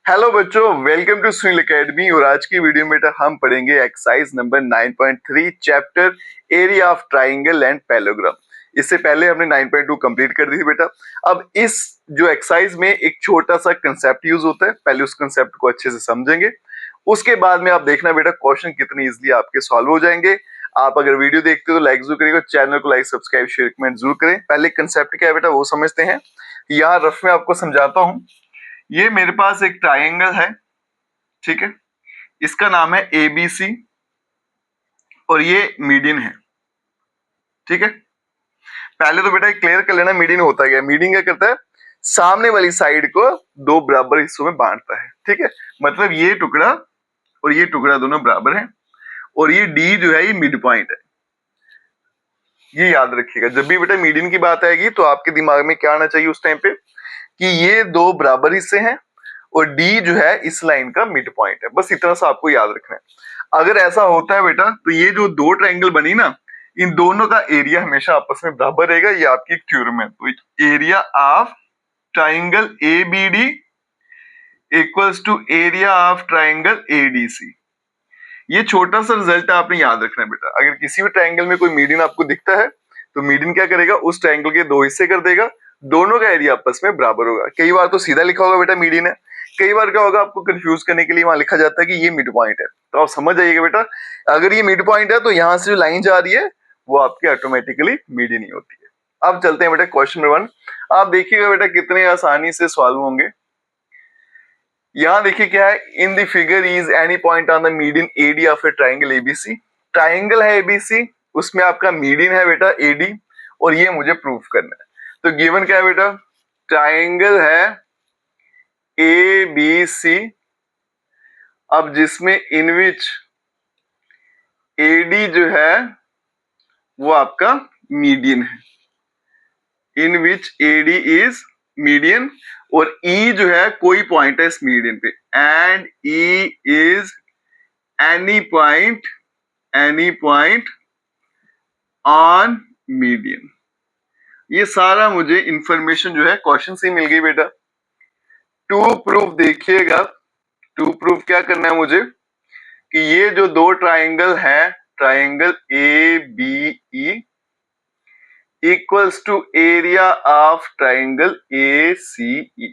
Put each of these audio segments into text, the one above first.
Hello बच्चों, welcome to swing academy. और आज की वीडियो में बेटा हम पढ़ेंगे exercise number 9.3 chapter area of triangle and parallelogram. इससे पहले हमने 9.2 कंप्लीट कर दी थी बेटा। अब इस जो एक्सरसाइज में एक छोटा सा कंसेप्ट यूज होता है, पहले उस कंसेप्ट को अच्छे से समझेंगे, उसके बाद में आप देखना बेटा क्वेश्चन कितनी इजिली आपके सॉल्व हो जाएंगे। आप अगर वीडियो देखते हो तो लाइक जरूर करिएगा, चैनल को लाइक सब्सक्राइब शेयर कमेंट जरूर करें। पहले कंसेप्ट क्या है बेटा वो समझते हैं। यहाँ रफ में आपको समझाता हूँ। ये मेरे पास एक ट्राइंगल है, ठीक है, इसका नाम है ABC और ये मीडियन है, ठीक है। पहले तो बेटा क्लियर कर लेना मीडियन होता क्या है। मीडियन क्या करता है, सामने वाली साइड को दो बराबर हिस्सों में बांटता है, ठीक है। मतलब ये टुकड़ा और ये टुकड़ा दोनों बराबर हैं और ये D जो है ये मिड पॉइंट है। ये याद रखिएगा, जब भी बेटा मीडियन की बात आएगी तो आपके दिमाग में क्या आना चाहिए उस टाइम पे कि ये दो बराबर हिस्से हैं और D जो है इस लाइन का मिड पॉइंट है। बस इतना सा आपको याद रखना है। अगर ऐसा होता है बेटा तो ये जो दो ट्रायंगल बनी ना, इन दोनों का एरिया हमेशा आपस में बराबर रहेगा। ये आपकी एक थ्योरम है। तो area of triangle ABD equals to area of triangle ADC। ये छोटा सा रिजल्ट आपने याद रखना है बेटा। अगर किसी भी ट्रायंगल में कोई मीडियन आपको दिखता है तो मीडियन क्या करेगा, उस ट्रायंगल के दो हिस्से कर देगा, दोनों का एरिया आपस में बराबर होगा। कई बार तो सीधा लिखा होगा बेटा मीडियन है, कई बार क्या होगा आपको कंफ्यूज करने के लिए वहां लिखा जाता है कि ये मिड पॉइंट है। तो आप समझ जाइएगा बेटा, अगर ये मिड पॉइंट है तो यहां से जो लाइन जा रही है वो आपकी ऑटोमेटिकली मीडियन ही होती है। अब चलते हैं बेटा क्वेश्चन नंबर 1। आप देखिएगा बेटा कितने आसानी से सॉल्व होंगे। यहां देखिए क्या है, in the figure is any point on the median AD of A triangle ABC। Triangle है ABC, उसमें आपका मीडियन है बेटा AD और ये मुझे प्रूफ करना है। तो गिवन क्या है बेटा, ट्राइंगल है ABC, अब जिसमें इन विच AD जो है वो आपका मीडियन है, इन विच AD इज मीडियन, और E जो है कोई पॉइंट है इस मीडियन पे, and E is any point on median. ये सारा मुझे इंफॉर्मेशन जो है क्वेश्चन से मिल गई बेटा। टू प्रूफ देखिएगा, टू प्रूफ क्या करना है मुझे कि ये जो दो ट्राइंगल है, triangle ABE equals to area of triangle ACE।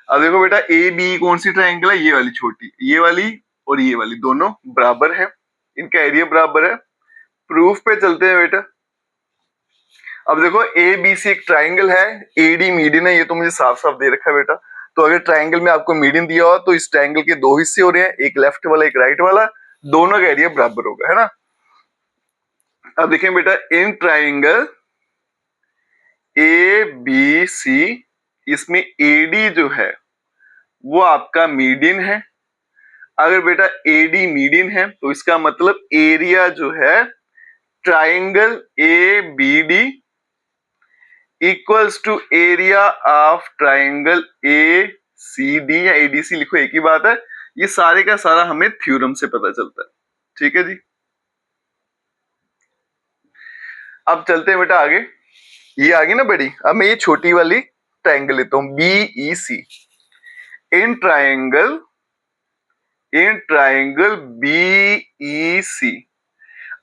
अब देखो बेटा ABE कौन सी ट्राइंगल है, ये वाली छोटी, ये वाली और ये वाली दोनों बराबर है, इनका एरिया बराबर है। प्रूफ पे चलते हैं बेटा। अब देखो ABC एक ट्राइंगल है, AD मीडियन है, ये तो मुझे साफ साफ दे रखा है बेटा। तो अगर ट्राइंगल में आपको मीडियन दिया हो तो इस ट्राइंगल के दो हिस्से हो रहे हैं, एक लेफ्ट वाला एक राइट वाला, दोनों का एरिया बराबर होगा, है ना। अब देखें बेटा, इन ट्राइंगल ABC इसमें AD जो है वो आपका मीडियन है। अगर बेटा AD मीडियन है तो इसका मतलब एरिया जो है triangle ABD equals to area of triangle ACD या ADC, लिखो एक ही बात है। ये सारे का सारा हमें थ्योरम से पता चलता है, ठीक है जी। अब चलते हैं बेटा आगे। ये आगे ना बड़ी, अब मैं ये छोटी वाली ट्राइंगल लेता हूं BEC। इन ट्राइंगल BEC,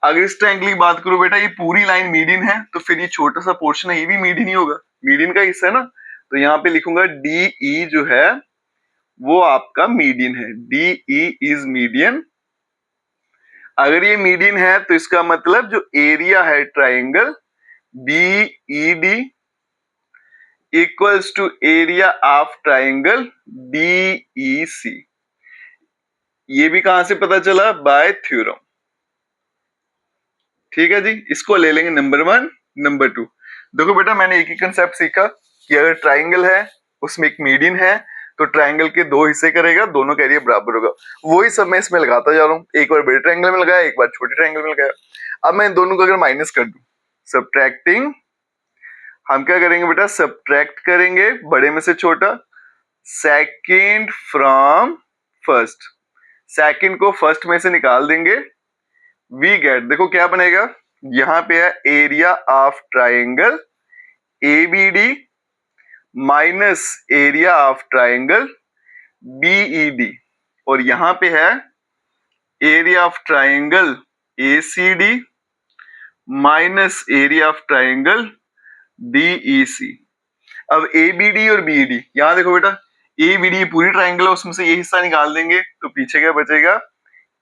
अगर इस ट्राइंगल की बात करूं बेटा, ये पूरी लाइन मीडियन है तो फिर ये छोटा सा पोर्शन है ये भी मीडियन ही होगा, मीडियन का हिस्सा है ना। तो यहाँ पे लिखूंगा DE जो है वो आपका मीडियन है, DE इज मीडियन। अगर ये मीडियन है तो इसका मतलब जो एरिया है triangle BED equals to area of triangle DEC। ये भी कहां से पता चला, बाय थ्योरम, ठीक है जी। इसको ले लेंगे नंबर 1। नंबर 2, देखो बेटा मैंने एक ही कंसेप्ट सीखा कि अगर ट्राइंगल है उसमें एक मीडियन है तो ट्राइंगल के दो हिस्से करेगा, दोनों का एरिया बराबर होगा। वही सब मैं इसमें लगाता जा रहा हूँ, एक बार बड़े ट्राइंगल में लगाया, एक बार छोटे ट्राइंगल में लगाया। अब मैं इन दोनों को अगर माइनस कर दूं, सब्ट्रैक्टिंग, हम क्या करेंगे बेटा, सब्ट्रैक्ट करेंगे बड़े में से छोटा, सेकंड फ्रॉम फर्स्ट, सेकंड को फर्स्ट में से निकाल देंगे, वी गेट, देखो क्या बनेगा, यहां पे है area of triangle ABD minus area of triangle BED और यहां पे है area of triangle ACD minus area of triangle DEC। अब ABD और BED, यहां देखो बेटा, ABD पूरी ट्राइंगल है, उसमें से ये हिस्सा निकाल देंगे तो पीछे क्या बचेगा,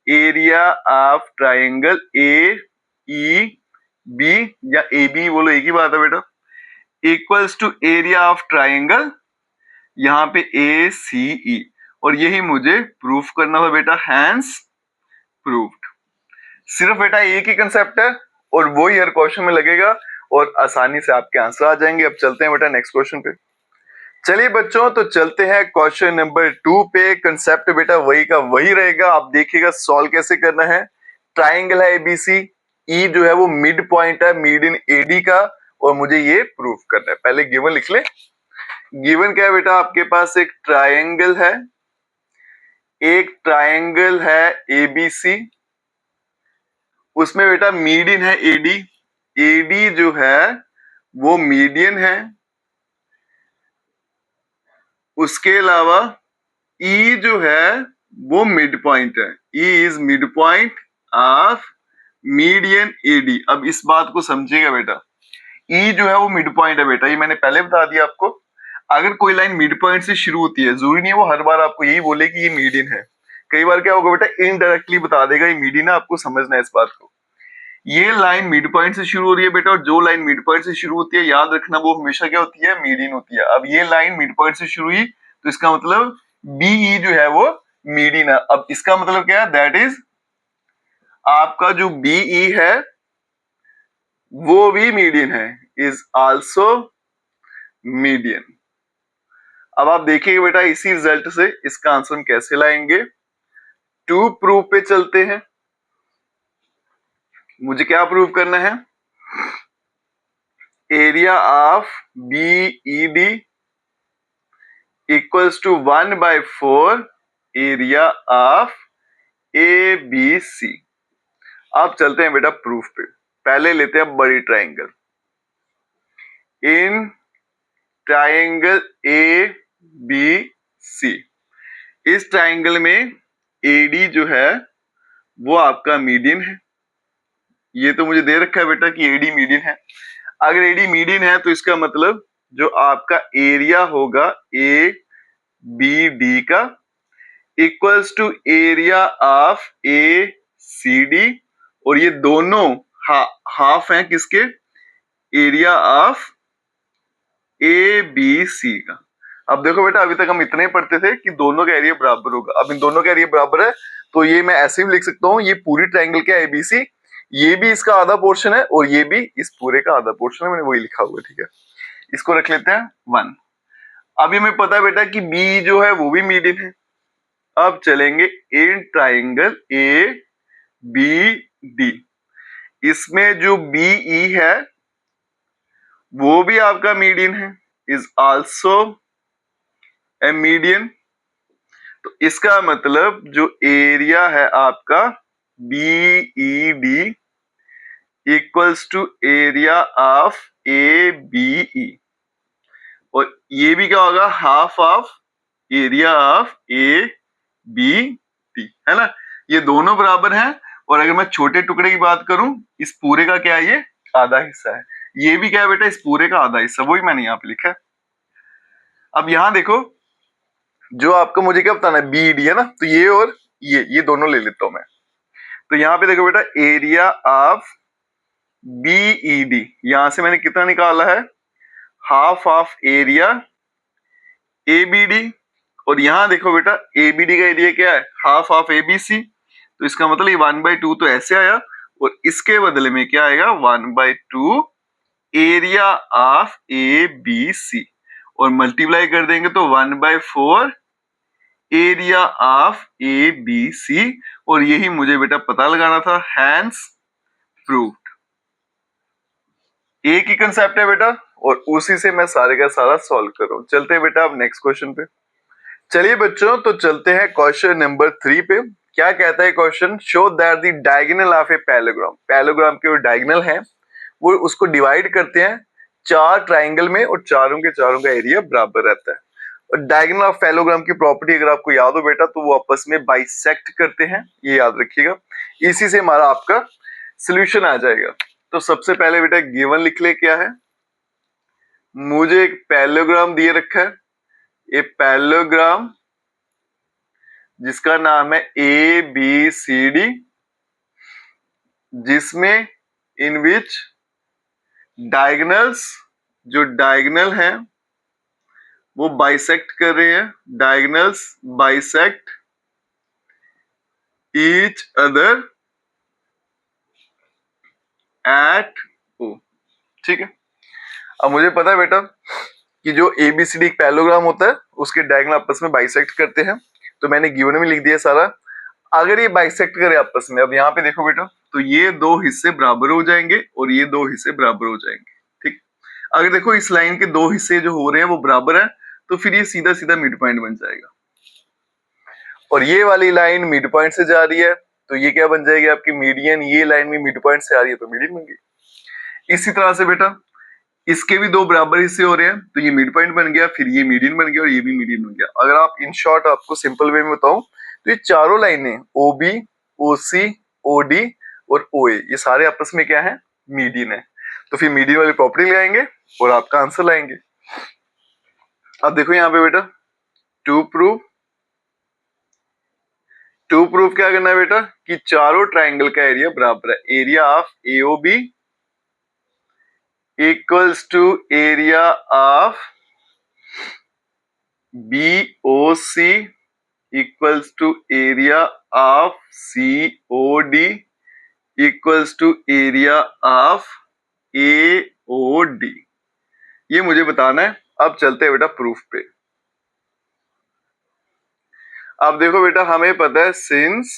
एरिया ऑफ ट्राइंगल AEB या AB बोलो, एक ही बात है बेटा, equals to area of triangle यहाँ पे ACE, और यही मुझे प्रूफ करना था बेटा, हैंस प्रूव्ड। सिर्फ बेटा एक ही कंसेप्ट है और वो ही हर क्वेश्चन में लगेगा और आसानी से आपके आंसर आ जाएंगे। अब चलते हैं बेटा नेक्स्ट क्वेश्चन पे। चलिए बच्चों, तो चलते हैं क्वेश्चन नंबर 2 पे। कंसेप्ट बेटा वही का वही रहेगा, आप देखिएगा सॉल्व कैसे करना है। ट्राइंगल है ABC, E जो है वो मिड पॉइंट है मीडियन AD का, और मुझे ये प्रूफ करना है। पहले गिवन लिख ले। गिवन क्या है बेटा, आपके पास एक ट्राइंगल है ABC, उसमें बेटा मीडियन है AD जो है वो मीडियन है, उसके अलावा E जो है वो मिड पॉइंट है, E is mid point of median AD। अब इस बात को समझिएगा बेटा, E जो है वो मिड पॉइंट है बेटा, ये मैंने पहले बता दिया आपको। अगर कोई लाइन मिड पॉइंट से शुरू होती है, जरूरी नहीं है वो हर बार आपको यही बोले कि ये मीडियन है। कई बार क्या होगा बेटा, इनडायरेक्टली बता देगा ये मीडियन है, आपको समझना है इस बात को। ये लाइन मिड पॉइंट से शुरू हो रही है बेटा, और जो लाइन मिड पॉइंट से शुरू होती है याद रखना वो हमेशा क्या होती है, मीडियन होती है। अब ये लाइन मिड पॉइंट से शुरू हुई तो इसका मतलब BE जो है वो मीडियन है। अब इसका मतलब क्या है, दैट इज आपका जो BE है वो भी मीडियन है, इज आल्सो मीडियन। अब आप देखिए बेटा, इसी रिजल्ट से इसका आंसर हम कैसे लाएंगे। 2 प्रूफ पे चलते हैं। मुझे क्या प्रूव करना है, area of BED equals to 1/4 area of ABC। अब चलते हैं बेटा प्रूफ पे। पहले लेते हैं बड़ी ट्राइंगल। इन ट्राइंगल ABC, इस ट्राइंगल में AD जो है वो आपका मीडियन है। ये तो मुझे दे रखा है बेटा कि AD मीडियन है। अगर AD मीडियन है तो इसका मतलब जो आपका एरिया होगा ABD का equals to area of ACD, और ये दोनों हाफ हैं किसके, एरिया ऑफ ABC का। अब देखो बेटा, अभी तक हम इतने पढ़ते थे कि दोनों का एरिया बराबर होगा। अब इन दोनों का एरिया बराबर है तो ये मैं ऐसे भी लिख सकता हूँ, ये पूरी ट्राइंगल क्या है ABC, ये भी इसका आधा पोर्शन है और ये भी इस पूरे का आधा पोर्शन है, मैंने वही लिखा हुआ है। ठीक है, इसको रख लेते हैं 1। अब ये हमें पता है बेटा कि B जो है वो भी मीडियन है। अब चलेंगे इन ट्राइंगल ABD, इसमें जो BE है वो भी आपका मीडियन है, इज आल्सो ए मीडियन। तो इसका मतलब जो एरिया है आपका BED equals to area of ABE, और ये भी क्या होगा, half of area of ABD, है ना। ये दोनों बराबर हैं, और अगर मैं छोटे टुकड़े की बात करूं, इस पूरे का क्या है, ये आधा हिस्सा है। ये भी क्या है बेटा, इस पूरे का आधा हिस्सा, वही मैंने यहाँ पे लिखा है। अब यहां देखो, जो आपका मुझे क्या बताना है, BED है ना, तो ये और ये दोनों ले लेता हूं मैं। तो यहाँ पे देखो बेटा, एरिया ऑफ BED, यहां से मैंने कितना निकाला है, हाफ ऑफ एरिया ABD, और यहां देखो बेटा ABD का एरिया क्या है, हाफ ऑफ ABC, तो इसका मतलब ये 1/2 तो ऐसे आया, और इसके बदले में क्या आएगा, 1/2 एरिया ऑफ ABC, और मल्टीप्लाई कर देंगे तो 1/4 एरिया ऑफ ABC, और यही मुझे बेटा पता लगाना था, हैंस प्रूव्ड। एक ही कंसेप्ट है बेटा, और उसी से मैं सारे का सारा सॉल्व कर रहा हूं। चलते हैं बेटा अब नेक्स्ट क्वेश्चन पे। चलिए बच्चों, तो चलते हैं क्वेश्चन नंबर 3 पे। क्या कहता है question, show that the diagonal of a parallelogram, parallelogram के जो डायगोनल है वो उसको डिवाइड करते हैं 4 ट्राइंगल में, और चारों के चारों का एरिया बराबर रहता है। और डायगोनल ऑफ पैरेललोग्राम की प्रॉपर्टी अगर आपको याद हो बेटा तो वो आपस में बाइसेक्ट करते हैं, ये याद रखिएगा। इसी से हमारा आपका सॉल्यूशन आ जाएगा। तो सबसे पहले बेटा गिवन लिख ले क्या है, मुझे एक पैरेललोग्राम दिए रखा है, ये पैरेललोग्राम जिसका नाम है ए बी सी डी, जिसमें इन विच डायगोनल्स, जो डायगोनल हैं वो बाइसेक्ट कर रहे हैं, diagonals bisect each other at O. ठीक है, अब मुझे पता है बेटा कि जो एबीसीडी एक पैरेललोग्राम होता है उसके डायगोनल आपस में बाइसेक्ट करते हैं, तो मैंने गिवन में लिख दिया सारा। अगर ये बाइसेक्ट करे आपस में, अब यहाँ पे देखो बेटा, तो ये दो हिस्से बराबर हो जाएंगे और ये दो हिस्से बराबर हो जाएंगे। ठीक, अगर देखो इस लाइन के दो हिस्से जो हो रहे हैं वो बराबर है, तो फिर ये सीधा सीधा मिड पॉइंट बन जाएगा। और ये वाली लाइन मिड पॉइंट से जा रही है, तो ये क्या बन जाएगी आपकी मीडियन। ये लाइन भी मिड पॉइंट से आ रही है तो मीडियन बन गई। इसी तरह से बेटा इसके भी दो बराबर हिस्से हो रहे हैं, तो ये मिड पॉइंट बन गया, फिर ये मीडियन बन गया और ये भी मीडियन बन गया। अगर आप इन शॉर्ट आपको सिंपल वे में बताऊं तो ये चारों लाइनें ओबी, ओसी, ओडी और ओए, ये सारे आपस में क्या है, मीडियन है। तो फिर मीडियन वाली प्रॉपर्टी लगाएंगे और आपका आंसर लाएंगे। अब देखो यहाँ पे बेटा टू प्रूफ क्या करना है बेटा कि चारों ट्राइंगल का एरिया बराबर है। Area of AOB equals to area of BOC equals to area of COD equals to area of AOD. ये मुझे बताना है। अब चलते हैं बेटा प्रूफ पे। अब देखो बेटा हमें पता है since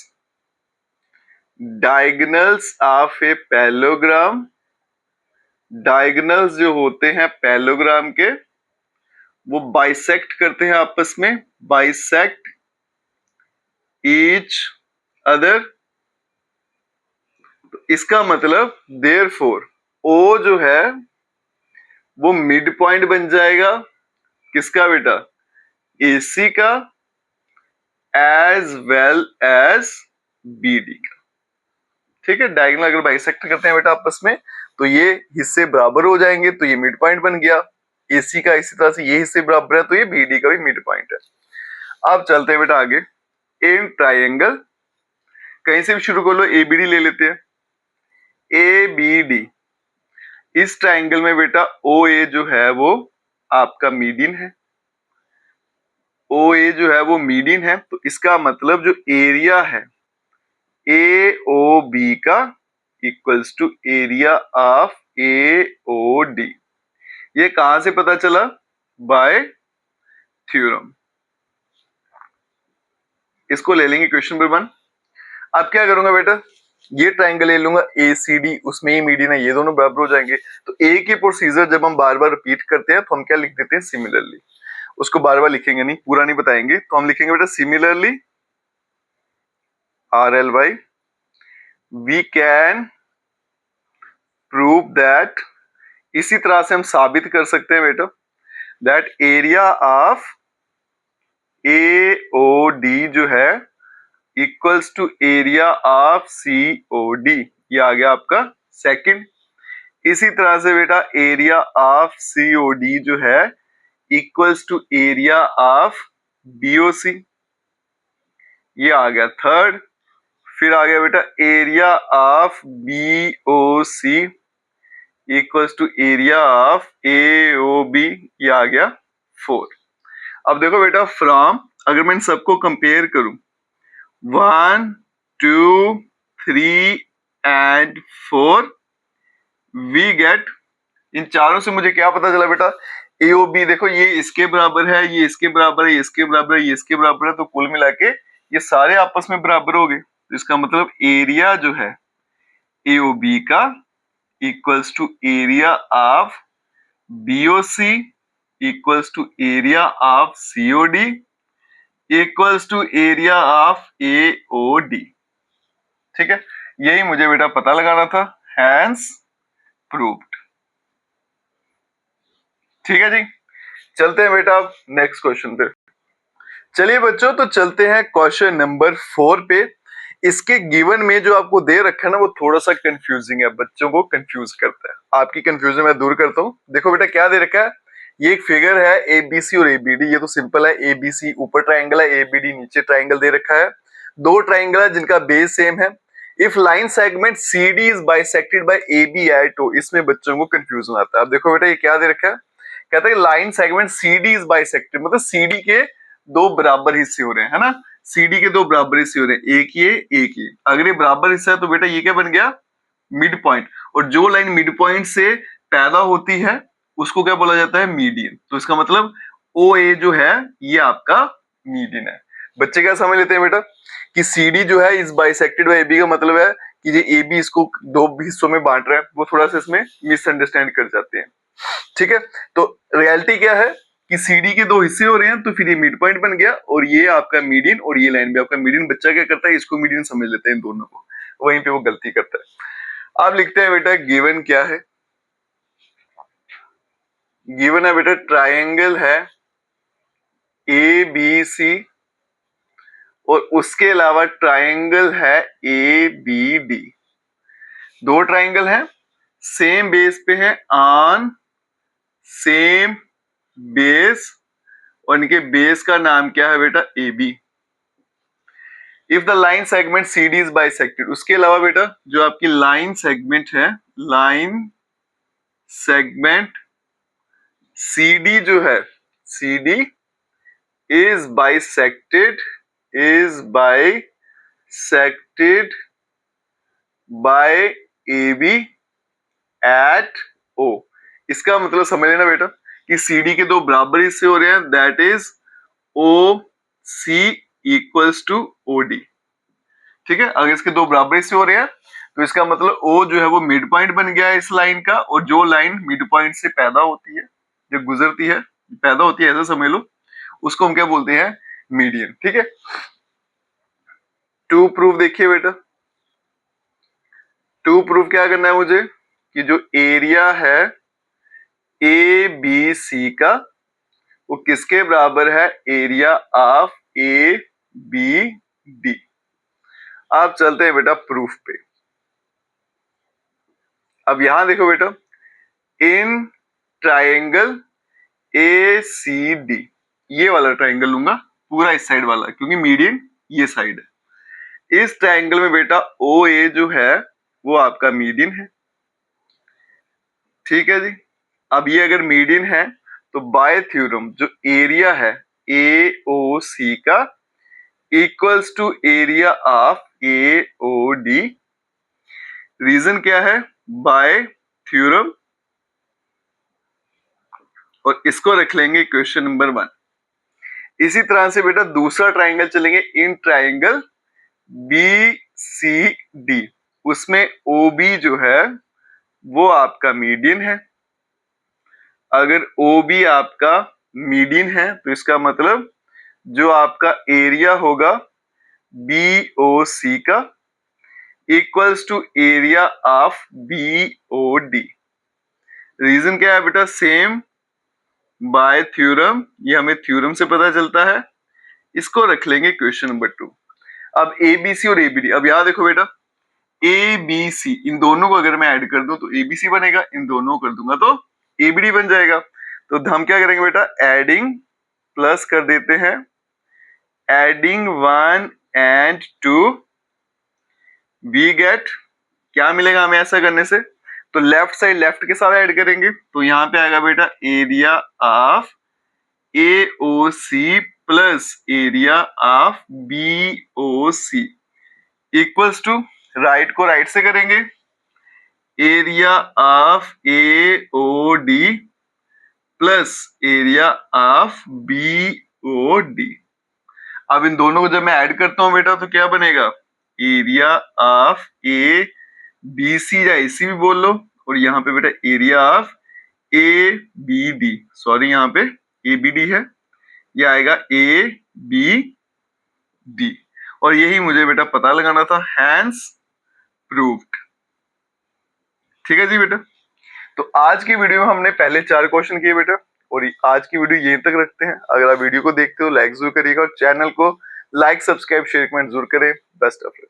diagonals of a parallelogram, diagonals जो होते हैं पैरेललोग्राम के वो बाइसेक्ट करते हैं आपस में, बाइसेक्ट ईच अदर। तो इसका मतलब देयरफॉर ओ जो है वो मिड पॉइंट बन जाएगा किसका बेटा, एसी का एज वेल एज बीडी का। ठीक है, डायगोनल अगर बाइसेक्ट करते हैं बेटा आपस में तो ये हिस्से बराबर हो जाएंगे, तो ये मिड पॉइंट बन गया एसी का। इसी तरह से ये हिस्से बराबर है तो ये बीडी का भी मिड पॉइंट है। अब चलते हैं बेटा आगे। इन ट्राइंगल, कहीं से भी शुरू कर लो, एबीडी ले लेते हैं। एबीडी, इस ट्राइंगल में बेटा ओ ए जो है वो आपका मीडियन है, ओ ए जो है वो मीडियन है। तो इसका मतलब जो एरिया है ए ओ बी का equals to area of A O D. ये कहां से पता चला, बाय थ्योरम। इसको ले लेंगे क्वेश्चन नंबर 1। अब क्या करूंगा बेटा, ये ट्राइंगल ले लूंगा ए सी डी, उसमें ही मीडियन है, ये दोनों बराबर हो जाएंगे। तो एक ही प्रोसीजर जब हम बार बार रिपीट करते हैं तो हम क्या लिख देते हैं, सिमिलरली। उसको बार बार लिखेंगे नहीं, पूरा नहीं बताएंगे, तो हम लिखेंगे बेटा similarly RLY we can prove that. इसी तरह से हम साबित कर सकते हैं बेटा दैट एरिया ऑफ AOD जो है equals to area of COD। ये आ गया आपका सेकंड। इसी तरह से बेटा एरिया ऑफ COD जो है equals to area of BOC, ये आ गया थर्ड। फिर आ गया बेटा area of BOC equals to area of AOB, ये आ गया फोर्थ। अब देखो बेटा फ्रॉम, अगर मैं इन सबको कंपेयर करूं 1 2 3 एंड 4 वी गेट, इन चारों से मुझे क्या पता चला बेटा, AOB देखो ये इसके बराबर है, ये इसके बराबर है, ये इसके बराबर है, ये इसके बराबर है, तो कुल मिला के ये सारे आपस में बराबर हो गए। तो इसका मतलब एरिया जो है AOB का equals to area of BOC equals to area of COD equals to area of AOD। ठीक है, यही मुझे बेटा पता लगाना था, हैंस प्रूव्ड। ठीक है जी, चलते हैं बेटा अब नेक्स्ट क्वेश्चन पे। चलिए बच्चों, तो चलते हैं क्वेश्चन नंबर 4 पे। इसके गिवन में जो आपको दे रखा है ना, वो थोड़ा सा कंफ्यूजिंग है, बच्चों को कंफ्यूज करता है। आपकी कंफ्यूजन मैं दूर करता हूँ। देखो बेटा क्या दे रखा है, ये एक फिगर है एबीसी और एबीडी। ये तो सिंपल है, एबीसी ऊपर ट्राइंगल है, एबीडी नीचे ट्राइंगल दे रखा है। दो ट्राइंगल है जिनका बेस सेम है। If line segment CD is bisected by AB at O, इसमें बच्चों को कंफ्यूजन आता है। अब देखो बेटा ये क्या दे रखा है, कहता है line segment CD is bisected, मतलब CD के दो बराबर हिस्से हो रहे हैं, है ना। CD के दो बराबर हिस्से हो रहे हैं, एक ये एक ये। अगर ये बराबर हिस्सा है तो बेटा ये क्या बन गया, मिड पॉइंट। और जो लाइन मिड पॉइंट से पैदा होती है उसको क्या बोला जाता है, मीडियन। तो इसका मतलब OA जो है ये आपका मीडियन है। बच्चे क्या समझ लेते हैं बेटा कि CD जो है इस बाइसेक्टेड बाय AB का मतलब है कि ये AB इसको दो हिस्सों में बांट रहा है। वो थोड़ा सा इसमें मिसअंडरस्टैंड कर जाते हैं, ठीक है। तो रियलिटी क्या है कि CD के दो हिस्से हो रहे हैं, तो फिर ये मिड पॉइंट बन गया और ये आपका मीडियन और ये लाइन भी आपका मीडियन। बच्चा क्या करता है, इसको मीडियन समझ लेते हैं इन दोनों को, वहीं पे वो गलती करता है। आप लिखते हैं बेटा गिवन क्या है, गिवन है बेटा ट्राइंगल है ABC और उसके अलावा ट्राइंगल है ABD। दो ट्राइंगल है, सेम बेस पे है, ऑन सेम बेस, और इनके बेस का नाम क्या है बेटा, AB। If the line segment CD is bisected, उसके अलावा बेटा जो आपकी लाइन सेगमेंट है, लाइन सेगमेंट CD जो है, CD is bisected by AB at O। इसका मतलब समझ लेना बेटा कि CD के दो बराबर हिस्से हो रहे हैं, that is OC equals to OD, ठीक है। अगर इसके दो बराबर हिस्से हो रहे हैं तो इसका मतलब O जो है वो मिड पॉइंट बन गया है इस लाइन का, और जो लाइन मिड पॉइंट से पैदा होती है, जो गुजरती है, पैदा होती है ऐसा समझ लो, उसको हम क्या बोलते हैं, मीडियन, ठीक है। टू प्रूफ देखिए बेटा, टू प्रूफ क्या करना है मुझे कि जो एरिया है ABC का वो किसके बराबर है, एरिया ऑफ ABD। आप चलते हैं बेटा प्रूफ पे। अब यहां देखो बेटा, इन ट्राइंगल ACD, ये वाला ट्राइंगल लूंगा पूरा इस साइड वाला, क्योंकि मीडियन ये साइड है। इस ट्राइंगल में बेटा OA जो है वो आपका मीडियन है, ठीक है जी। अब ये अगर मीडियन है तो बाय थ्योरम जो एरिया है AOC का equals to area of AOD। Reason क्या है, बाय थ्योरम, और इसको रख लेंगे क्वेश्चन नंबर 1। इसी तरह से बेटा दूसरा ट्राइंगल चलेंगे, इन ट्राइंगल BCD, उसमें OB जो है वो आपका मीडियन है। अगर OB आपका मीडियन है तो इसका मतलब जो आपका एरिया होगा BOC का equals to area of BOD। Reason क्या है बेटा, सेम बाय थ्योरम, ये हमें थ्योरम से पता चलता है। इसको रख लेंगे क्वेश्चन नंबर 2। अब ABC और ABD, अब यहां देखो बेटा ABC, इन दोनों को अगर मैं ऐड कर दूं तो ABC बनेगा, इन दोनों को कर दूंगा तो ABD बन जाएगा। तो हम क्या करेंगे बेटा, एडिंग प्लस कर देते हैं, एडिंग 1 and 2 वी गेट, क्या मिलेगा हमें ऐसा करने से, तो लेफ्ट साइड लेफ्ट के साथ ऐड करेंगे, तो यहां पे आएगा बेटा area of AOC plus area of BOC equals to, right को राइट से करेंगे, area of AOD plus area of BOD। अब इन दोनों को जब मैं ऐड करता हूं बेटा तो क्या बनेगा, एरिया ऑफ ABC या AC भी बोल लो, और यहाँ पे बेटा एरिया ऑफ ABD, सॉरी यहाँ पे ABD है, ये आएगा ABD, और यही मुझे बेटा पता लगाना था, हैंस प्रूव्ड। ठीक है जी बेटा। तो आज की वीडियो में हमने पहले 4 क्वेश्चन किए बेटा, और आज की वीडियो यहीं तक रखते हैं। अगर आप वीडियो को देखते हो लाइक जरूर करिएगा और चैनल को लाइक सब्सक्राइब शेयर कमेंट जरूर करें। Best of luck.